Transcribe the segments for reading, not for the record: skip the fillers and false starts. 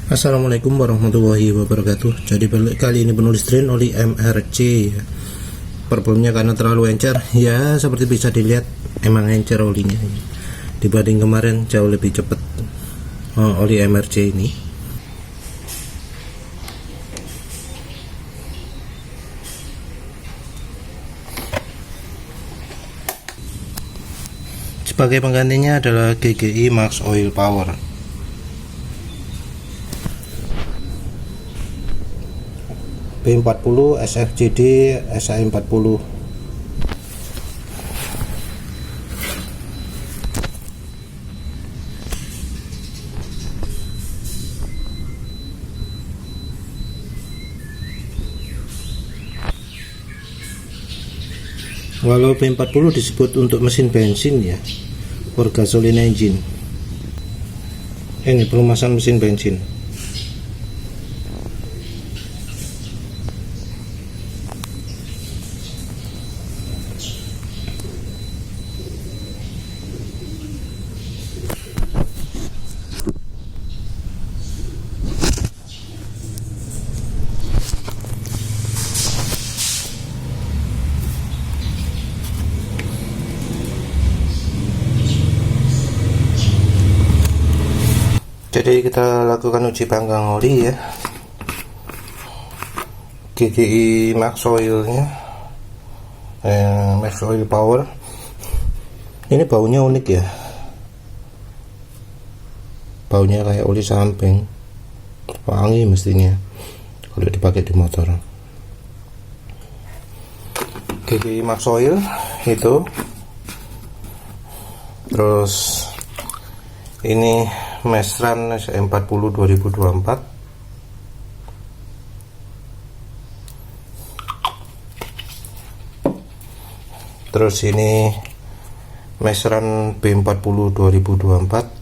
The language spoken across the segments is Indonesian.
Assalamualaikum warahmatullahi wabarakatuh. Jadi kali ini penulis train oli MRC ya. Problemnya karena terlalu encer ya, seperti bisa dilihat emang encer olinya dibanding kemarin jauh lebih cepat. Oli MRC ini sebagai penggantinya adalah GGI Max Oil Power. B40 SFJD SI40. Walau B40 disebut untuk mesin bensin ya, for gasoline engine. Ini pelumasan mesin bensin. Jadi kita lakukan uji panggang oli ya, GGI Max Oil nya, Max Oil Power. Ini baunya unik ya, baunya kayak oli samping, wangi mestinya kalau dipakai di motor. GGI Max Oil itu, terus ini Mesran SI40 2024. Terus ini Mesran B40 2024.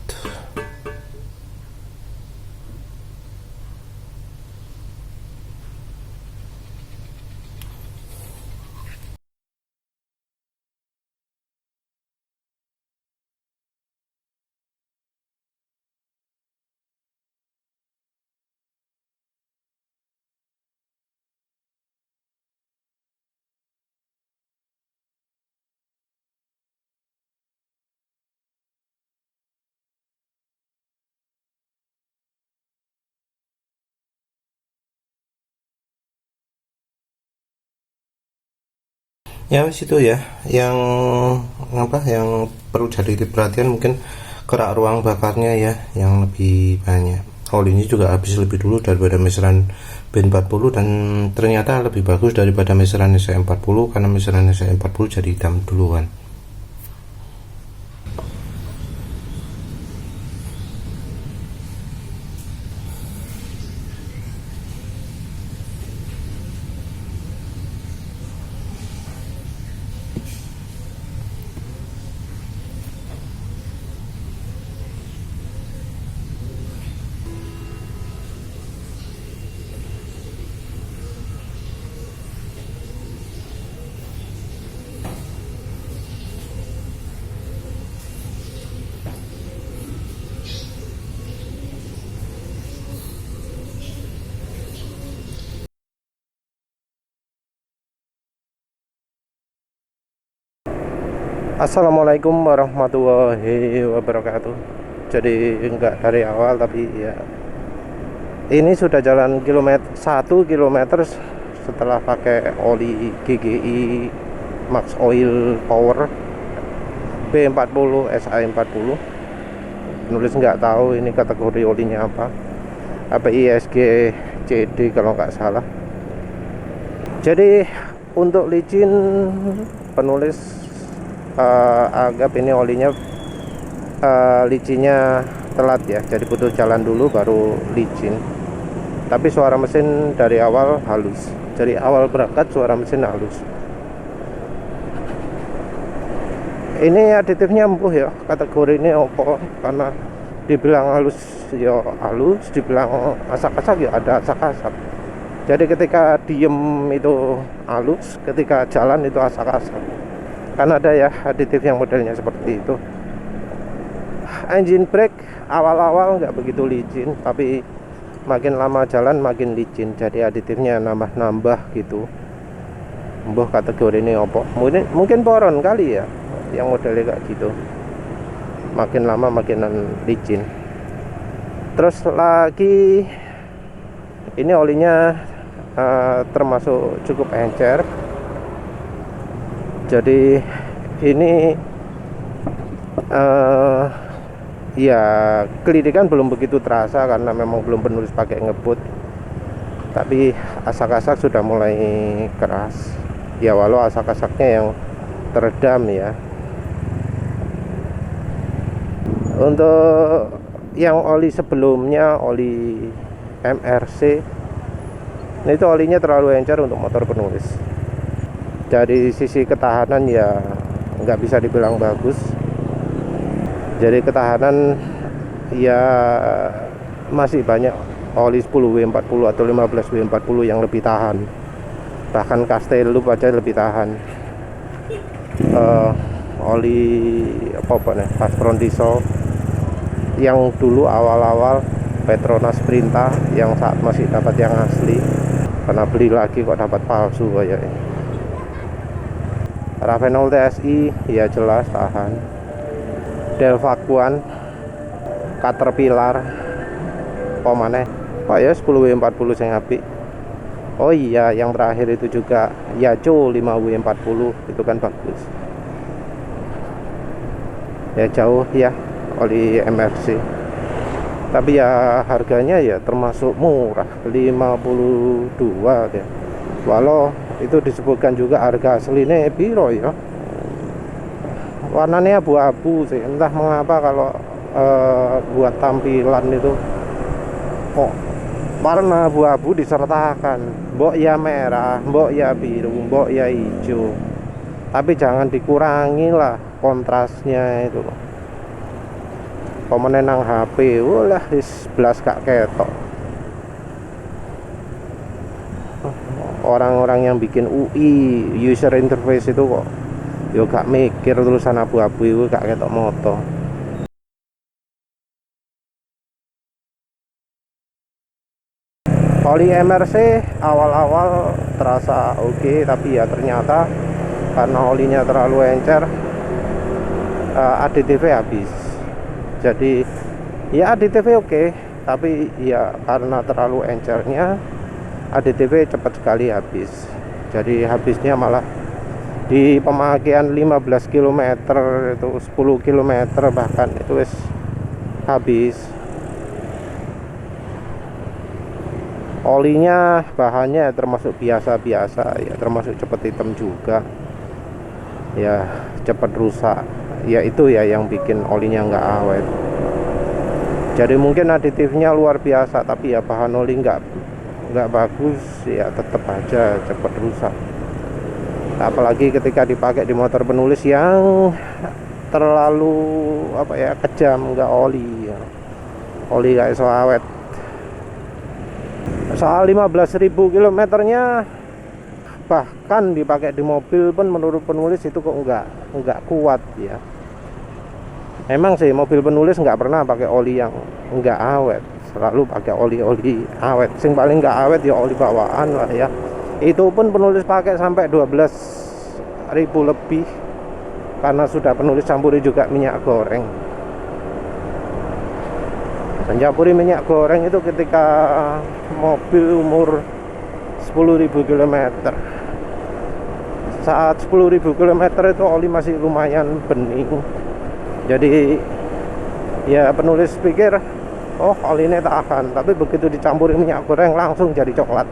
Ya situ ya, yang perlu jadi perhatian mungkin kerak ruang bakarnya ya, yang lebih banyak. Olinya juga habis lebih dulu daripada meseran B40, dan ternyata lebih bagus daripada meseran SI40 karena meseran SI40 jadi hitam duluan. Assalamualaikum warahmatullahi wabarakatuh. Jadi enggak dari awal, tapi ya ini sudah jalan 1 kilometer setelah pakai oli GGI Max Oil Power B40 SI40. Penulis nggak tahu ini kategori olinya apa ISG CD kalau nggak salah. Jadi untuk licin penulis anggap ini olinya licinnya telat ya, jadi butuh jalan dulu baru licin. Tapi suara mesin dari awal halus, dari awal berangkat suara mesin halus. Ini aditifnya empuh ya, kategori ini opo, karena dibilang halus ya halus, dibilang asak-asak ya ada asak-asak. Jadi ketika diem itu halus, ketika jalan itu asak-asak. Kan ada ya aditif yang modelnya seperti itu. Engine brake awal-awal nggak begitu licin, tapi makin lama jalan makin licin, jadi aditifnya nambah-nambah gitu. Mbuh kategori ini opo, mungkin boron kali ya yang modelnya kayak gitu, makin lama makin licin. Terus lagi ini olinya termasuk cukup encer, jadi ini ya kelidikan belum begitu terasa karena memang belum penulis pakai ngebut, tapi asak-asak sudah mulai keras ya, walau asak-asaknya yang teredam ya. Untuk yang oli sebelumnya, oli MRC, nah itu olinya terlalu encer untuk motor penulis. Dari sisi ketahanan ya nggak bisa dibilang bagus. Jadi ketahanan ya masih banyak oli 10W40 atau 15W40 yang lebih tahan. Bahkan Castello aja lebih tahan. Oli apa nih, Castrol diesel yang dulu awal-awal Petronas Sprinta yang saat masih dapat yang asli, karena beli lagi kok dapat palsu kayaknya. Ravenol TSI ya jelas tahan. Delvaquan, Caterpillar, apa mana? Pak ya 10W40 yang apik. Oh iya, yang terakhir itu juga Yaco 5W40, itu kan bagus. Ya jauh ya oli MRC, tapi ya harganya ya termasuk murah, 52 ya. Walau itu disebutkan juga harga aslinya piro ya, warnanya abu-abu sih, entah mengapa kalau buat tampilan itu kok warna abu-abu disertakan, mbok ya merah, mbok ya biru, mbok ya hijau, tapi jangan dikurangi lah kontrasnya itu. Komponen nang HP, walah wis blas gak ketok. Orang-orang yang bikin UI user interface itu kok yo gak mikir tulisan abu-abu itu gak ketok moto. Oli MRC awal-awal terasa oke, tapi ya ternyata karena olinya terlalu encer, ADTV habis. Jadi ya ADTV oke, tapi ya karena terlalu encernya ADTV cepat sekali habis. Jadi habisnya malah di pemakaian 15 km itu 10 km bahkan itu wis habis. Olinya bahannya termasuk biasa-biasa ya, termasuk cepat hitam juga ya, cepat rusak ya, itu ya yang bikin olinya nggak awet. Jadi mungkin aditifnya luar biasa, tapi ya bahan oli nggak bagus ya, tetap aja cepat rusak. Apalagi ketika dipakai di motor penulis yang terlalu apa ya, kejam, nggak oli ya. Oli nggak iso awet. Soal 15.000 kilometernya, bahkan dipakai di mobil pun menurut penulis itu kok nggak kuat ya. Emang sih mobil penulis nggak pernah pakai oli yang nggak awet, selalu pakai oli awet. Sing paling nggak awet ya oli bawaan lah ya. Itu pun penulis pakai sampai 12.000 lebih, karena sudah penulis campuri juga minyak goreng. Mencampuri minyak goreng itu ketika mobil umur 10.000 km. Saat 10.000 km itu oli masih lumayan bening. Jadi ya penulis pikir, oh oli ini tahan, tapi begitu dicampuri minyak goreng langsung jadi coklat.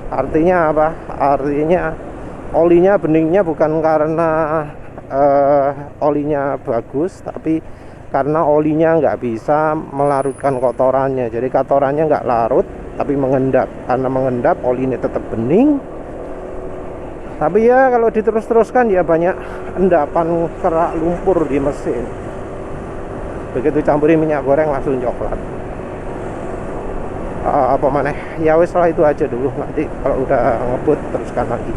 Artinya apa? Artinya olinya beningnya bukan karena olinya bagus, tapi karena olinya nggak bisa melarutkan kotorannya. Jadi kotorannya nggak larut tapi mengendap. Karena mengendap oli ini tetap bening, tapi ya kalau diterus-teruskan ya banyak endapan kerak lumpur di mesin. Begitu campuri minyak goreng langsung coklat. Apa maneh ya wes lah, itu aja dulu, nanti kalau udah ngebut teruskan lagi.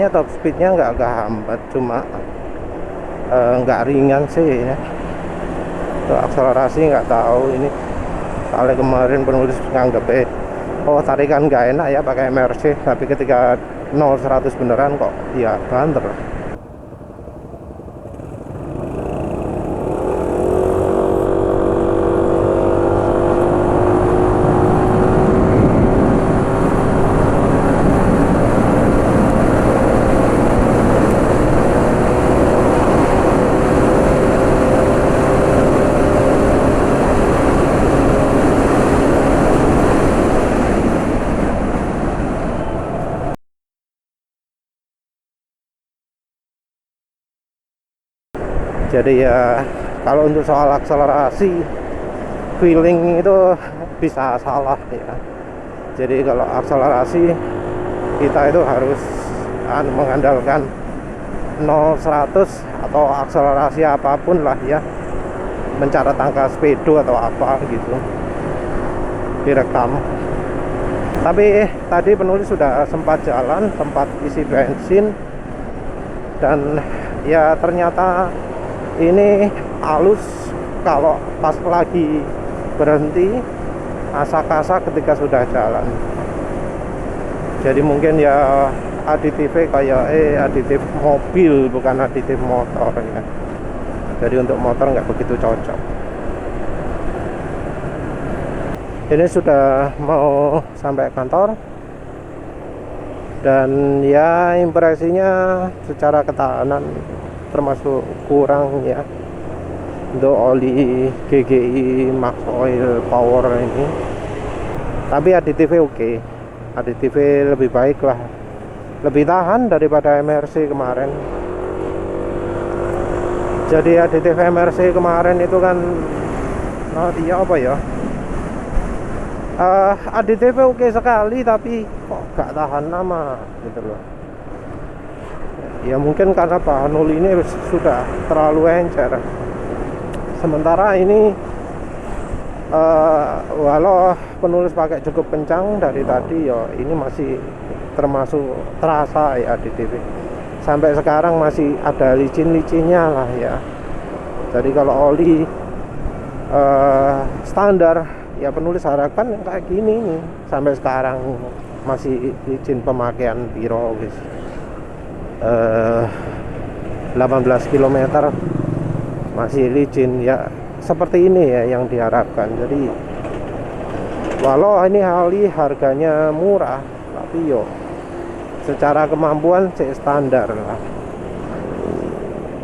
top speednya nggak hambat, cuma nggak ringan sih ya. Untuk akselerasi nggak tahu ini, soalnya kemarin penulis nganggep oh tarikan nggak enak ya pakai MRC, tapi ketika 0-100 beneran kok ya banter. Jadi ya kalau untuk soal akselerasi, feeling itu bisa salah ya. Jadi kalau akselerasi kita itu harus mengandalkan 0-100 atau akselerasi apapun lah ya, mencatat angka speedo atau apa gitu direkam. Tapi tadi penulis sudah sempat jalan tempat isi bensin, dan ya ternyata ini halus kalau pas lagi berhenti, asak-asak ketika sudah jalan. Jadi mungkin ya aditifnya kayak aditif mobil, bukan aditif motor ya. Jadi untuk motor nggak begitu cocok. Ini sudah mau sampai kantor, dan ya impresinya secara ketahanan termasuk kurang ya untuk oli GGI Max Oil Power ini. Tapi aditifnya oke, aditifnya lebih baik lah, lebih tahan daripada MRC kemarin. Jadi aditif MRC kemarin itu kan dia apa ya, aditifnya oke sekali tapi kok gak tahan lama gitu loh. Ya mungkin karena bahan oli ini sudah terlalu encer. Sementara ini walau penulis pakai cukup kencang dari tadi ya, ini masih termasuk terasa ya aditif. Sampai sekarang masih ada licin-licinnya lah ya. Jadi kalau oli standar ya penulis harapkan yang kayak gini nih. Sampai sekarang masih licin pemakaian piro guys. 18 km masih licin ya, seperti ini ya yang diharapkan. Jadi walau ini oli harganya murah, tapi yo secara kemampuan standar lah,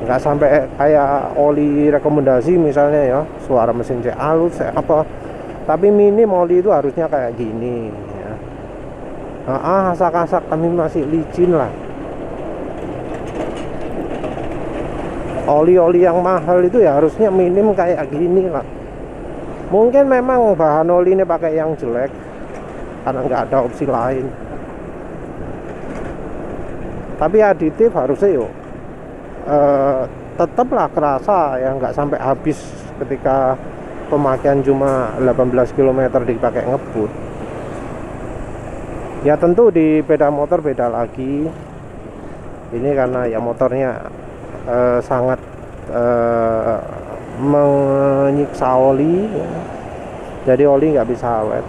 nggak sampai kayak oli rekomendasi misalnya ya, suara mesin halus apa, tapi minim oli itu harusnya kayak gini ya. Asak-asak kami masih licin lah. Oli-oli yang mahal itu ya harusnya minim kayak gini lah. Mungkin memang bahan oli ini pakai yang jelek karena nggak ada opsi lain. Tapi aditif harusnya yuk tetaplah kerasa ya, nggak sampai habis ketika pemakaian cuma 18 km dipakai ngebut. Ya tentu di sepeda motor beda lagi. Ini karena ya motornya sangat menyiksa oli ya. Jadi oli nggak bisa awet.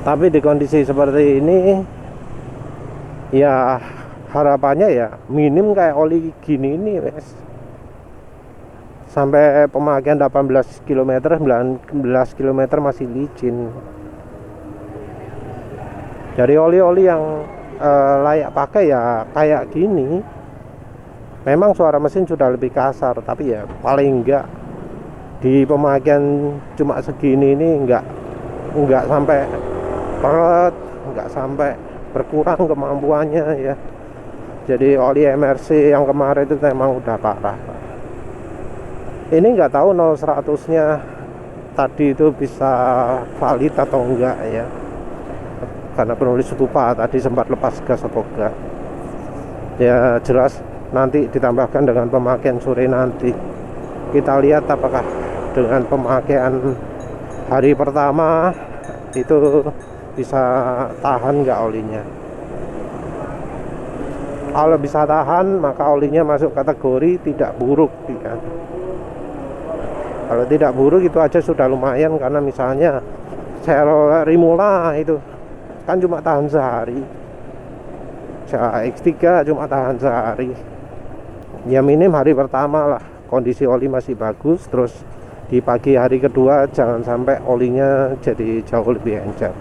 Tapi di kondisi seperti ini ya harapannya ya minim kayak oli gini ini wes. Sampai pemakaian 18 km 19 km masih licin. Jadi oli-oli yang layak pakai ya kayak gini. Memang suara mesin sudah lebih kasar, tapi ya paling enggak di pemakaian cuma segini ini enggak sampai peret, enggak sampai berkurang kemampuannya ya. Jadi oli MRC yang kemarin itu memang udah parah. Ini enggak tahu 0-100 nya tadi itu bisa valid atau enggak ya, karena penulis lupa tadi sempat lepas gas atau enggak. Ya jelas nanti ditambahkan dengan pemakaian sore nanti. Kita lihat apakah dengan pemakaian hari pertama itu bisa tahan nggak olinya. Kalau bisa tahan maka olinya masuk kategori tidak buruk ya. Kalau tidak buruk itu aja sudah lumayan, karena misalnya Chevrolet Rimula itu kan cuma tahan sehari, X3 cuma tahan sehari, ya minim hari pertama lah kondisi oli masih bagus, terus di pagi hari kedua jangan sampai olinya jadi jauh lebih encer.